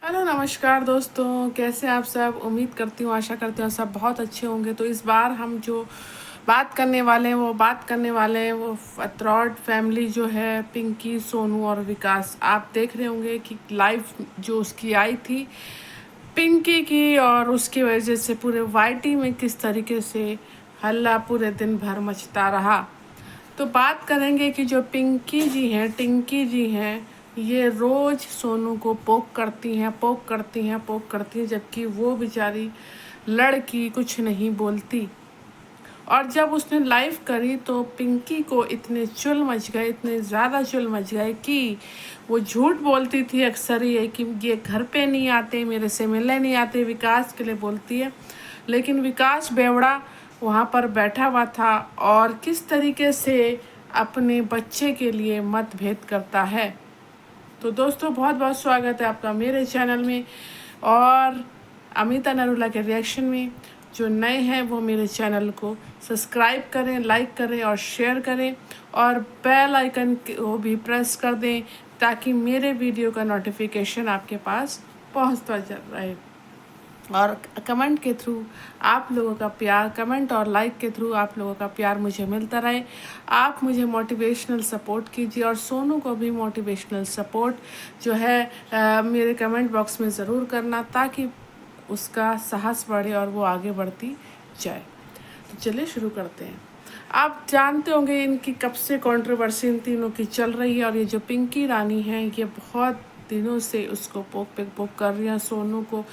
Hello नमस्कार दोस्तों, कैसे आप सब। उम्मीद करती हूँ, आशा करती हूँ सब बहुत अच्छे होंगे। तो इस बार हम जो बात करने वाले हैं वो अतरौड फैमिली जो है, पिंकी, सोनू और विकास। आप देख रहे होंगे कि लाइव जो उसकी आई थी पिंकी की, और उसकी वजह से पूरे वाईटी में किस तरीके से हल्ला पूरे दिन भर मचता रहा। तो बात करेंगे कि जो टिंकी जी हैं, ये रोज़ सोनू को पोक करती हैं, जबकि वो बेचारी लड़की कुछ नहीं बोलती। और जब उसने लाइव करी तो पिंकी को इतने इतने ज़्यादा चुल मच गए कि वो झूठ बोलती थी अक्सर ही कि ये घर पे नहीं आते, मेरे से मिलने नहीं आते, विकास के लिए बोलती है। लेकिन विकास बेवड़ा वहाँ पर बैठा हुआ था और किस तरीके से अपने बच्चे के लिए मतभेद करता है। तो दोस्तों, बहुत बहुत स्वागत है आपका मेरे चैनल में और अमिता नरूला के रिएक्शन में। जो नए हैं वो मेरे चैनल को सब्सक्राइब करें, लाइक करें और शेयर करें, और बेल आइकन को भी प्रेस कर दें ताकि मेरे वीडियो का नोटिफिकेशन आपके पास पहुंचता रहे। और कमेंट के थ्रू आप लोगों का प्यार, कमेंट और लाइक के थ्रू आप लोगों का प्यार मुझे मिलता रहे। आप मुझे मोटिवेशनल सपोर्ट कीजिए और सोनू को भी मोटिवेशनल सपोर्ट जो है मेरे कमेंट बॉक्स में ज़रूर करना, ताकि उसका साहस बढ़े और वो आगे बढ़ती जाए। तो चलिए शुरू करते हैं। आप जानते होंगे इनकी कब से कंट्रोवर्सी इन तीनों की चल रही है, और ये जो पिंकी रानी है ये बहुत दिनों से उसको पोक कर रही है। सोनू को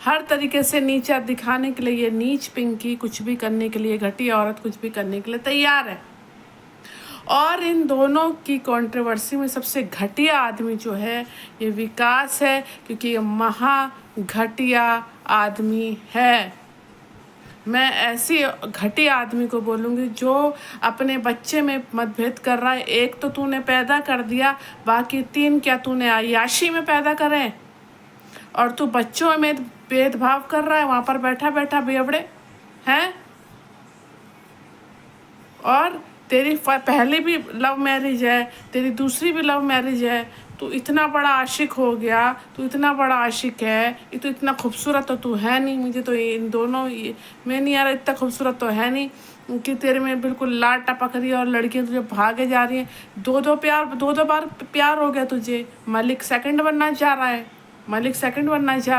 हर तरीके से नीचा दिखाने के लिए ये नीच पिंकी कुछ भी करने के लिए, घटिया औरत कुछ भी करने के लिए तैयार है। और इन दोनों की कंट्रोवर्सी में सबसे घटिया आदमी जो है ये विकास है, क्योंकि ये महा घटिया आदमी है। मैं ऐसी घटिया आदमी को बोलूँगी जो अपने बच्चे में मतभेद कर रहा है। एक तो तूने पैदा कर दिया, बाकी 3 क्या तूने अय्याशी में पैदा करे, और तू बच्चों में भेदभाव कर रहा है वहाँ पर बैठा बैठा बेवड़े हैं। और तेरी पहली भी लव मैरिज है, तेरी दूसरी भी लव मैरिज है। तू इतना बड़ा आशिक हो गया, तू इतना बड़ा आशिक है, ये तो इतना खूबसूरत तो तू है नहीं। मुझे तो इन दोनों मैं नहीं आ रहा, इतना खूबसूरत तो है नहीं कि तेरे में बिल्कुल लाट टपक रही है और लड़कियां तुझे भागे जा रही हैं। दो बार प्यार हो गया तुझे। मलिक सेकंड बनना चाह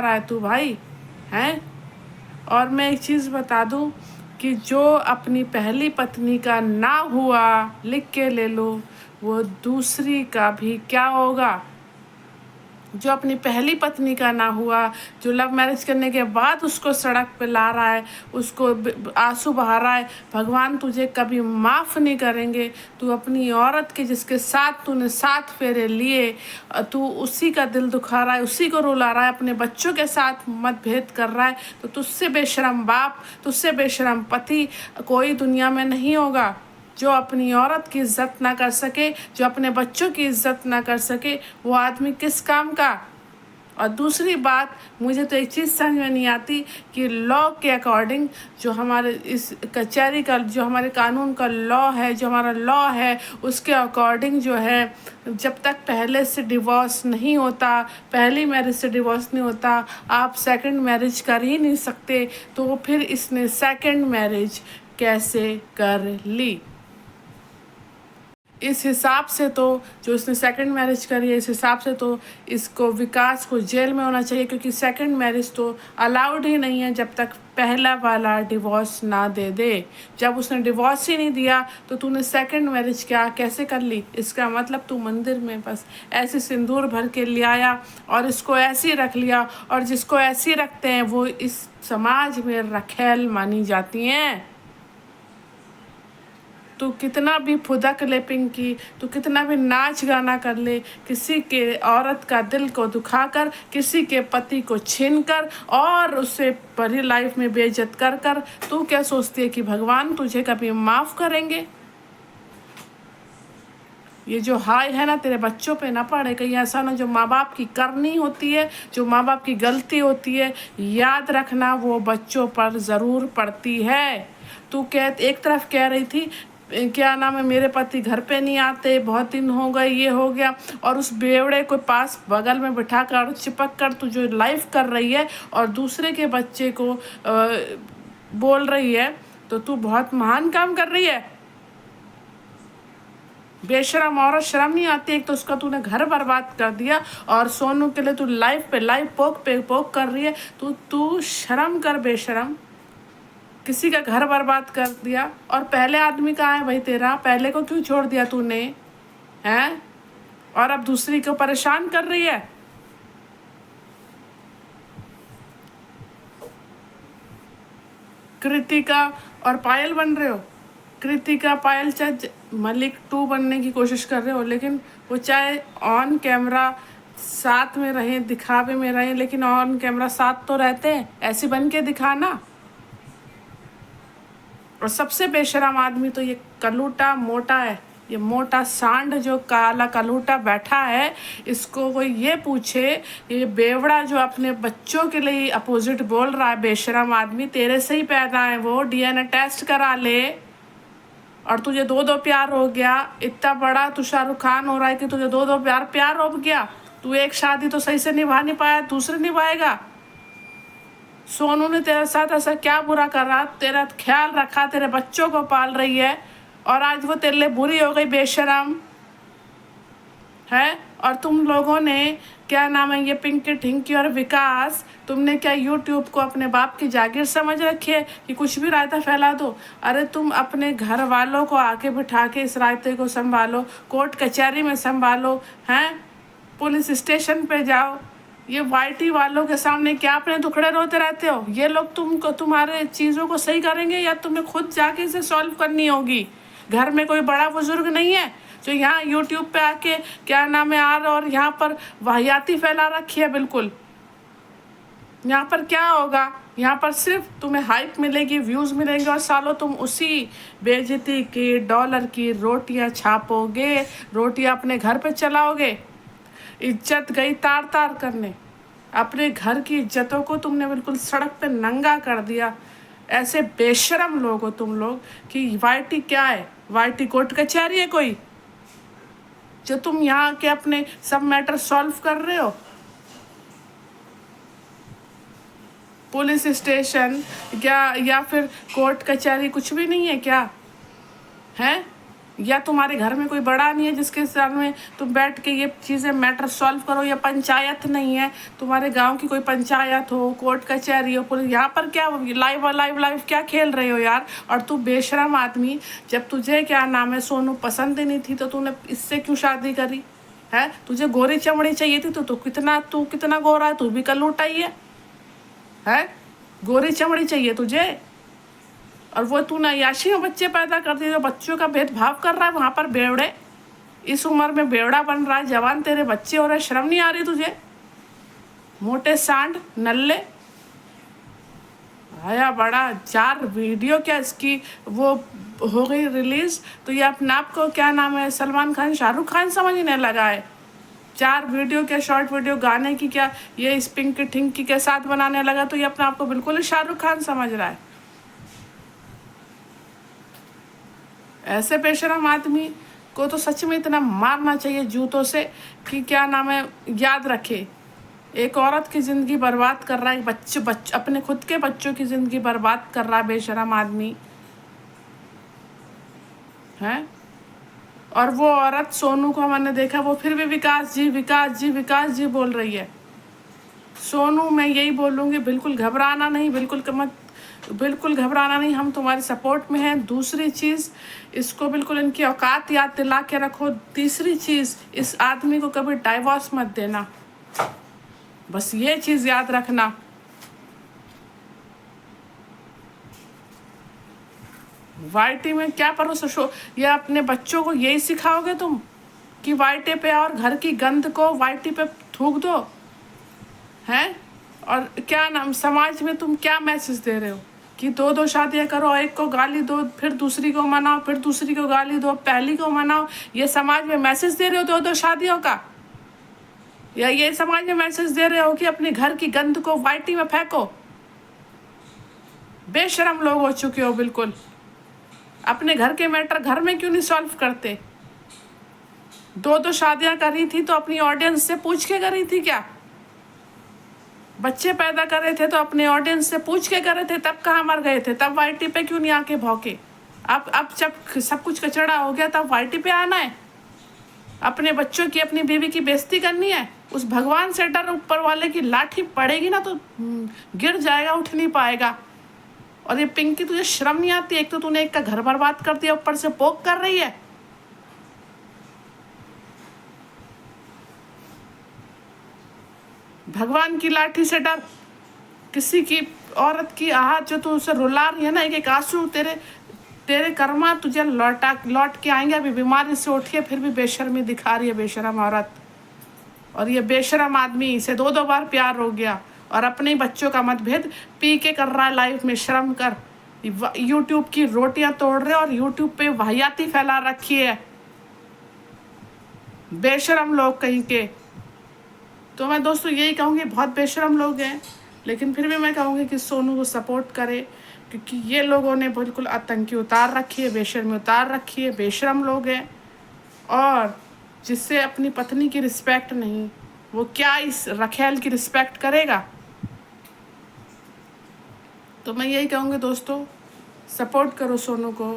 रहा है तू भाई, हैं। और मैं एक चीज़ बता दूं कि जो अपनी पहली पत्नी का ना हुआ, लिख के ले लो, वो दूसरी का भी क्या होगा। जो अपनी पहली पत्नी का ना हुआ, जो लव मैरिज करने के बाद उसको सड़क पे ला रहा है, उसको आंसू बहा रहा है, भगवान तुझे कभी माफ़ नहीं करेंगे। तू अपनी औरत के जिसके साथ तूने 7 फेरे लिए, तू उसी का दिल दुखा रहा है, उसी को रुला रहा है, अपने बच्चों के साथ मतभेद कर रहा है। तो तुझसे बेशरम बाप, तुझसे बेशरम पति कोई दुनिया में नहीं होगा। जो अपनी औरत की इज्जत ना कर सके, जो अपने बच्चों की इज्जत ना कर सके, वो आदमी किस काम का। और दूसरी बात, मुझे तो एक चीज़ समझ में नहीं आती कि लॉ के अकॉर्डिंग जो हमारे इस कचहरी का, जो हमारे कानून का लॉ है, जो हमारा लॉ है, उसके अकॉर्डिंग जो है, जब तक पहले से डिवोर्स नहीं होता, पहली मैरिज से डिवोर्स नहीं होता, आप सेकंड मैरिज कर ही नहीं सकते। तो फिर इसने सेकंड मैरिज कैसे कर ली। इस हिसाब से तो जो इसने सेकंड मैरिज करी है, इस हिसाब से तो इसको, विकास को जेल में होना चाहिए, क्योंकि सेकंड मैरिज तो अलाउड ही नहीं है जब तक पहला वाला डिवोर्स ना दे दे। जब उसने डिवोर्स ही नहीं दिया तो तूने सेकंड मैरिज कैसे कर ली। इसका मतलब तू मंदिर में बस ऐसे सिंदूर भर के ले आया और इसको ऐसे ही रख लिया, और जिसको ऐसे ही रखते हैं वो इस समाज में रखेल मानी जाती हैं। तू कितना भी फुदक ले पिंकी, तू कितना भी नाच गाना कर ले, किसी के औरत का दिल को दुखाकर, किसी के पति को छीन कर और उससे बड़ी लाइफ में बेइज्जत कर कर तू क्या सोचती है कि भगवान तुझे कभी माफ़ करेंगे। ये जो हाय है ना, तेरे बच्चों पे ना पड़े कहीं ऐसा ना। जो माँ बाप की करनी होती है, जो माँ बाप की गलती होती है, याद रखना वो बच्चों पर ज़रूर पड़ती है। तू एक तरफ कह रही थी क्या नाम है, मेरे पति घर पे नहीं आते, बहुत दिन हो गए, ये हो गया, और उस बेवड़े को पास बगल में बिठा कर चिपक कर तू जो लाइफ कर रही है और दूसरे के बच्चे को बोल रही है, तो तू बहुत महान काम कर रही है। बेशरम औरत, शर्म नहीं आती? एक तो उसका तूने घर बर्बाद कर दिया और सोनू के लिए तू लाइफ पे लाइफ पोक पे पोक कर रही है। तू शर्म कर बेशरम, किसी का घर बर्बाद कर दिया। और पहले आदमी कहाँ है भाई तेरा? पहले को क्यों छोड़ दिया तूने, हैं? और अब दूसरी को परेशान कर रही है। कृतिका और पायल बन रहे हो। कृतिका पायल चाहे मलिक 2 बनने की कोशिश कर रहे हो, लेकिन वो चाहे ऑन कैमरा साथ में रहें, दिखावे में रहें, लेकिन ऑन कैमरा साथ तो रहते हैं। ऐसी बन के दिखाना। और सबसे बेशरम आदमी तो ये कलूटा मोटा है, ये मोटा सांड जो काला कलूटा बैठा है। इसको कोई ये पूछे, ये बेवड़ा जो अपने बच्चों के लिए अपोजिट बोल रहा है, बेशरम आदमी, तेरे से ही पैदा है वो, डीएनए टेस्ट करा ले। और तुझे 2 प्यार हो गया, इतना बड़ा तू शाहरुख खान हो रहा है कि तुझे 2 प्यार हो गया। तू एक शादी तो सही से निभा नहीं पाया, दूसरी निभाएगा। सोनू ने तेरे साथ ऐसा क्या बुरा करा? तेरा ख्याल रखा, तेरे बच्चों को पाल रही है, और आज वो तेरे लिए बुरी हो गई, बेशरम है। और तुम लोगों ने क्या नाम है, ये पिंकी ढिंकी और विकास, तुमने क्या यूट्यूब को अपने बाप की जागीर समझ रखी है कि कुछ भी रायता फैला दो? अरे तुम अपने घर वालों को आके बिठा के इस रायते को संभालो, कोर्ट कचहरी में संभालो, हैं? पुलिस स्टेशन पे जाओ। ये वाईटी वालों के सामने क्या अपने दुखड़े रोते रहते हो? ये लोग तुमको तुम्हारे चीज़ों को सही करेंगे या तुम्हें खुद जाके इसे सॉल्व करनी होगी? घर में कोई बड़ा बुजुर्ग नहीं है जो यहाँ यूट्यूब पे आके क्या नाम है और यहाँ पर वाहियाती फैला रखी है? बिल्कुल। यहाँ पर क्या होगा? यहाँ पर सिर्फ तुम्हें हाइप मिलेगी, व्यूज़ मिलेंगे, और सालों तुम उसी बेइज्जती की डॉलर की रोटियाँ छापोगे, रोटियाँ अपने घर पे चलाओगे। इज्जत गई तार तार करने। अपने घर की इज्जतों को तुमने बिल्कुल सड़क पे नंगा कर दिया। ऐसे बेशरम लोग हो तुम लोग कि वाईटी क्या है? वाईटी कोर्ट कचहरी है कोई जो तुम यहाँ के अपने सब मैटर सॉल्व कर रहे हो? पुलिस स्टेशन क्या या फिर कोर्ट कचहरी कुछ भी नहीं है क्या? हैं? या तुम्हारे घर में कोई बड़ा नहीं है जिसके सामने तुम बैठ के ये चीज़ें मैटर सॉल्व करो? या पंचायत नहीं है तुम्हारे गांव की? कोई पंचायत हो, कोर्ट कचहरी हो, पुलिस, यहाँ पर क्या लाइव लाइव लाइव क्या खेल रहे हो यार? और तू बेशरम आदमी, जब तुझे क्या नाम है सोनू पसंद ही नहीं थी तो तूने इससे क्यों शादी करी है? तुझे गोरी चमड़ी चाहिए थी तो तू कितना गोरा है? तू भी कलूटा ही है? गोरी चमड़ी चाहिए तुझे? और वो तू नयाशी में बच्चे पैदा कर दिए, जो बच्चों का भेदभाव कर रहा है वहाँ पर बेवड़े। इस उम्र में बेवड़ा बन रहा है, जवान तेरे बच्चे हो रहे, शर्म नहीं आ रही तुझे? मोटे सांड नल्ले। आया बड़ा 4 वीडियो क्या इसकी वो हो गई रिलीज, तो ये अपने आप को क्या नाम है सलमान खान शाहरुख खान समझने लगा है। 4 वीडियो क्या शॉर्ट वीडियो गाने की क्या ये इस पिंकी ठिंकी के साथ बनाने लगा, तो ये अपने आप को बिल्कुल ही शाहरुख खान समझ रहा है। ऐसे बेशरम आदमी को तो सच में इतना मारना चाहिए जूतों से कि क्या नाम है याद रखे। एक औरत की ज़िंदगी बर्बाद कर रहा है, अपने खुद के बच्चों की ज़िंदगी बर्बाद कर रहा है बेशरम आदमी है। और वो औरत सोनू को मैंने देखा, वो फिर भी विकास जी विकास जी विकास जी बोल रही है। सोनू मैं यही बोलूँगी, बिल्कुल घबराना नहीं, बिल्कुल घबराना नहीं, हम तुम्हारी सपोर्ट में हैं। दूसरी चीज़, इसको बिल्कुल इनकी औकात याद दिला के रखो। तीसरी चीज़, इस आदमी को कभी डाइवोर्स मत देना, बस ये चीज़ याद रखना। वाईटी में क्या परोसा शो, ये अपने बच्चों को यही सिखाओगे तुम कि वाईटी पे और घर की गंद को वाईटी पे थूक दो हैं? और क्या नाम समाज में तुम क्या मैसेज दे रहे हो कि 2 शादियां करो, एक को गाली दो, फिर दूसरी को मनाओ, फिर दूसरी को गाली दो, पहली को मनाओ? ये समाज में मैसेज दे रहे हो 2 शादियों का? या ये समाज में मैसेज दे रहे हो कि अपने घर की गंद को वाईटी में फेंको? बेशरम लोग हो चुके हो बिल्कुल। अपने घर के मैटर घर में क्यों नहीं सॉल्व करते? 2 शादियां करी थी तो अपनी ऑडियंस से पूछ के करी थी क्या? बच्चे पैदा कर रहे थे तो अपने ऑडियंस से पूछ के कर रहे थे, तब कहाँ मर गए थे? तब वाईटी पे क्यों नहीं आके भौंके? अब जब सब कुछ कचड़ा हो गया तब वाईटी पे आना है? अपने बच्चों की, अपनी बीवी की बेइज्जती करनी है? उस भगवान से डर, ऊपर वाले की लाठी पड़ेगी ना तो गिर जाएगा, उठ नहीं पाएगा। और ये पिंकी, तुझे शर्म नहीं आती? एक तो तूने एक का घर बर्बाद कर दिया, ऊपर से पोक कर रही है। भगवान की लाठी से डर, किसी की औरत की आहत जो तू उसे रुला रही है ना, एक आंसू तेरे कर्मा तुझे लौट के आएंगे। अभी बीमारी से उठी है फिर भी बेशर्मी दिखा रही है, बेशरम औरत। और ये बेशरम आदमी, इसे 2 बार प्यार हो गया और अपने ही बच्चों का मतभेद पी के कर रहा है लाइफ में। शर्म कर। यूट्यूब की रोटियां तोड़ रहे और यूट्यूब पे वाहियाती फैला रखी है, बेशरम लोग कहीं के। तो मैं दोस्तों यही कहूँगी, बहुत बेशरम लोग हैं, लेकिन फिर भी मैं कहूँगी कि सोनू को सपोर्ट करे, क्योंकि ये लोगों ने बिल्कुल आतंकी उतार रखी है, बेशर्मी उतार रखी है, बेशरम लोग हैं। और जिससे अपनी पत्नी की रिस्पेक्ट नहीं, वो क्या इस रखेल की रिस्पेक्ट करेगा? तो मैं यही कहूँगी दोस्तों, सपोर्ट करो सोनू को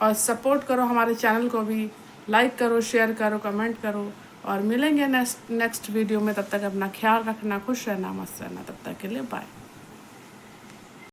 और सपोर्ट करो हमारे चैनल को भी। लाइक करो, शेयर करो, कमेंट करो और मिलेंगे नेक्स्ट वीडियो में। तब तक अपना ख्याल रखना, खुश रहना, मस्त रहना। तब तक के लिए बाय।